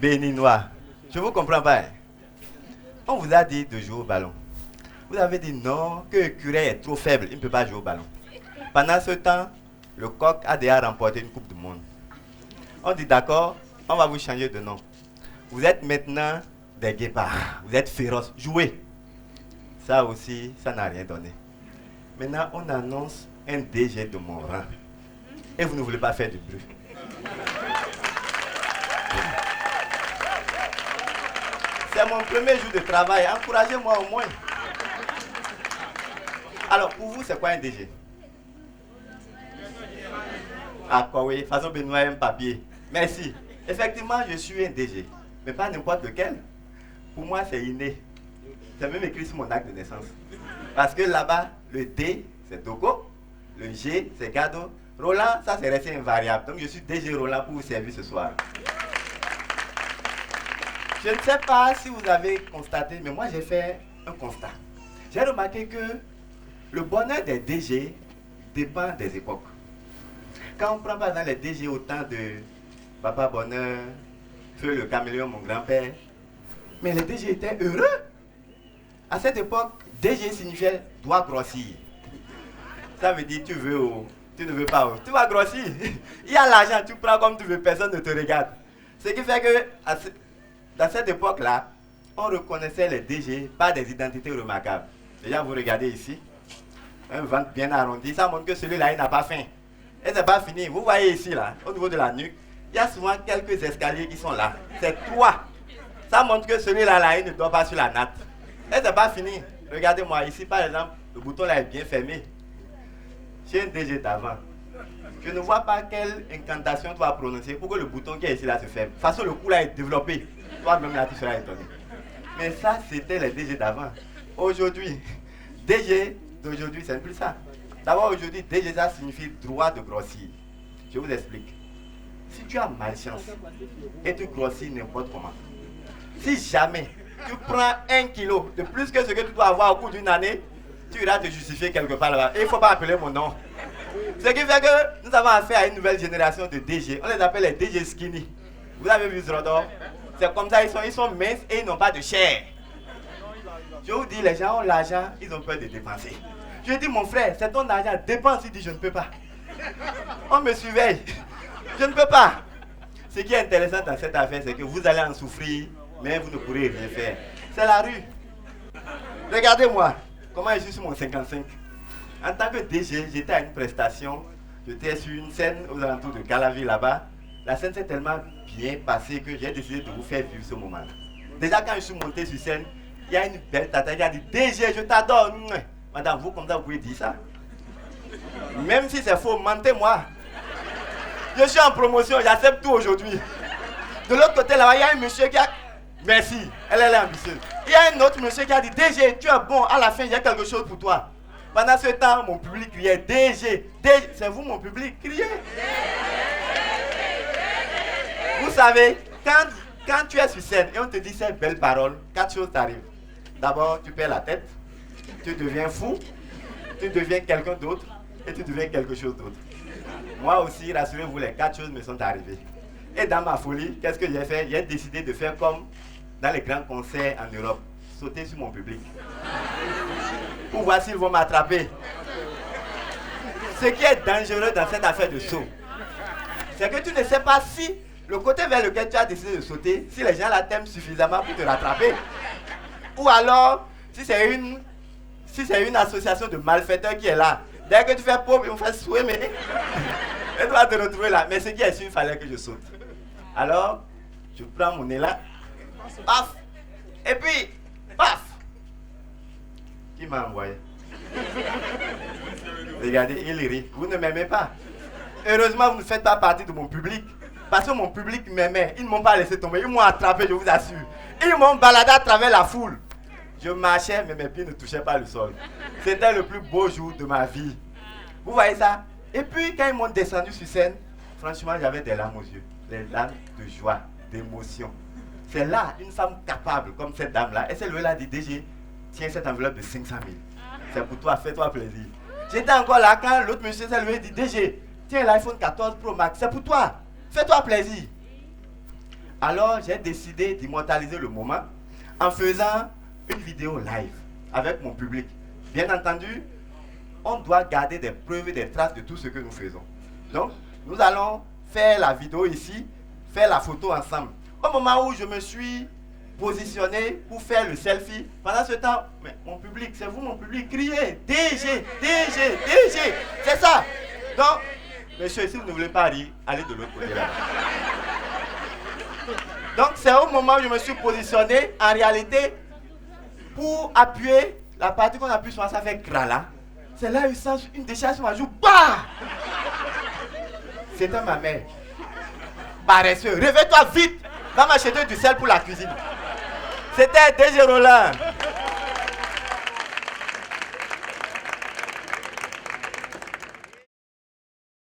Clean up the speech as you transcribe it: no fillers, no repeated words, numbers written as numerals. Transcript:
béninois. Je ne vous comprends pas. Hein. On vous a dit de jouer au ballon. Vous avez dit non, que le curé est trop faible, il ne peut pas jouer au ballon. Pendant ce temps, le coq a déjà remporté une Coupe du Monde. On dit d'accord, on va vous changer de nom. Vous êtes maintenant des guépards, vous êtes féroces, jouez. Ça aussi, ça n'a rien donné. Maintenant, on annonce un DG de mon rang. Et vous ne voulez pas faire du bruit. C'est mon premier jour de travail, encouragez-moi au moins. Alors, pour vous, c'est quoi un DG? Ah, quoi, oui, façon Benoît un papier. Merci. Effectivement, je suis un DG, mais pas n'importe lequel. Pour moi, c'est inné. C'est même écrit sur mon acte de naissance. Parce que là-bas, le D, c'est Togo. Le G, c'est Gado. Roland, ça, c'est resté invariable. Donc, je suis DG Roland pour vous servir ce soir. Je ne sais pas si vous avez constaté, mais moi, j'ai fait un constat. J'ai remarqué que le bonheur des DG dépend des époques. Quand on prend par exemple les DG au temps de Papa Bonheur, Feu le caméléon, mon grand-père, mais les DG étaient heureux. À cette époque, DG signifiait doit grossir. Ça veut dire tu ne veux pas, tu vas grossir. Il y a l'argent, tu prends comme tu veux, personne ne te regarde. Ce qui fait que dans cette époque-là, on reconnaissait les DG par des identités remarquables. Déjà, vous regardez ici, un ventre bien arrondi, ça montre que celui-là, il n'a pas faim. Et c'est pas fini. Vous voyez ici, là, au niveau de la nuque, il y a souvent quelques escaliers qui sont là. C'est trois. Ça montre que celui-là, là, il ne dort pas sur la natte. Et c'est pas fini. Regardez-moi, ici, par exemple, le bouton là est bien fermé. J'ai un DG d'avant. Je ne vois pas quelle incantation tu vas prononcer pour que le bouton qui est ici, là, se ferme. De toute façon, le coup là est développé. Toi-même, là, tu seras étonné. Mais ça, c'était les DG d'avant. Aujourd'hui, DG d'aujourd'hui, c'est plus ça. D'abord, aujourd'hui, DG, ça signifie droit de grossir. Je vous explique. Si tu as malchance et tu grossis n'importe comment, si jamais tu prends 1 kilo de plus que ce que tu dois avoir au cours d'une année, tu iras te justifier quelque part là-bas. Et il ne faut pas appeler mon nom. Ce qui fait que nous avons affaire à une nouvelle génération de DG. On les appelle les DG skinny. Vous avez vu ce rodor? C'est comme ça, ils sont minces et ils n'ont pas de chair. Je vous dis, les gens ont l'argent, ils ont peur de dépenser. Je dis, mon frère, c'est ton argent, dépense. Il dit, je ne peux pas. On me surveille. Je ne peux pas. Ce qui est intéressant dans cette affaire, c'est que vous allez en souffrir, mais vous ne pourrez rien faire. C'est la rue. Regardez-moi, comment je suis sur mon 55. En tant que DG, j'étais à une prestation. J'étais sur une scène aux alentours de Calavi là-bas. La scène s'est tellement bien passée que j'ai décidé de vous faire vivre ce moment-là. Déjà, quand je suis monté sur scène, il y a une belle tata qui a dit, DG, je t'adore. Madame, vous comme ça, vous pouvez dire ça. Même si c'est faux, mentez-moi. Je suis en promotion, j'accepte tout aujourd'hui. De l'autre côté, là-bas, il y a un monsieur qui a... Merci, elle est ambitieuse. Il y a un autre monsieur qui a dit, DG, tu es bon, à la fin, j'ai quelque chose pour toi. Pendant ce temps, mon public criait, DG, DG. C'est vous, mon public, criez. Vous savez, quand tu es sur scène et on te dit ces belles paroles, 4 choses t'arrivent. D'abord, tu perds la tête. Tu deviens fou, tu deviens quelqu'un d'autre et tu deviens quelque chose d'autre. Moi aussi, rassurez-vous, les 4 choses me sont arrivées. Et dans ma folie, qu'est-ce que j'ai fait? J'ai décidé de faire comme dans les grands concerts en Europe, sauter sur mon public. Pour voir s'ils vont m'attraper. Ce qui est dangereux dans cette affaire de saut, c'est que tu ne sais pas si le côté vers lequel tu as décidé de sauter, si les gens la t'aiment suffisamment pour te rattraper. Ou alors, si c'est une association de malfaiteurs qui est là, dès que tu fais pauvre, ils vont faire souhait, mais et tu vas te retrouver là. Mais ce qui est sûr, il fallait que je saute. Alors, je prends mon élan, paf, et puis, paf. Qui m'a envoyé? Regardez, il rit. Vous ne m'aimez pas. Heureusement, vous ne faites pas partie de mon public. Parce que mon public m'aimait. Ils ne m'ont pas laissé tomber. Ils m'ont attrapé, je vous assure. Ils m'ont baladé à travers la foule. Je marchais, mais mes pieds ne touchaient pas le sol. C'était le plus beau jour de ma vie. Vous voyez ça? Et puis, quand ils m'ont descendu sur scène, franchement, j'avais des larmes aux yeux. Des larmes de joie, d'émotion. C'est là, une femme capable, comme cette dame-là. Et c'est lui là dit, DG, tiens cette enveloppe de 500 000. C'est pour toi, fais-toi plaisir. J'étais encore là quand l'autre monsieur s'est levé et dit, DG, tiens l'iPhone 14 Pro Max, c'est pour toi. Fais-toi plaisir. Alors, j'ai décidé d'immortaliser le moment en faisant une vidéo live avec mon public. Bien entendu, on doit garder des preuves et des traces de tout ce que nous faisons. Donc, nous allons faire la vidéo ici, faire la photo ensemble. Au moment où je me suis positionné pour faire le selfie, pendant ce temps, mais mon public, c'est vous mon public, criez, DG, DG, DG, c'est ça. Donc, monsieur, si vous ne voulez pas rire, allez de l'autre côté là. Donc, c'est au moment où je me suis positionné, en réalité, pour appuyer la partie qu'on appuie sur ça fait crala. C'est là où ça, une décharge sur ma joue, bah! C'était ma mère. Paresseux, réveille-toi vite, va m'acheter du sel pour la cuisine. C'était DG Roland.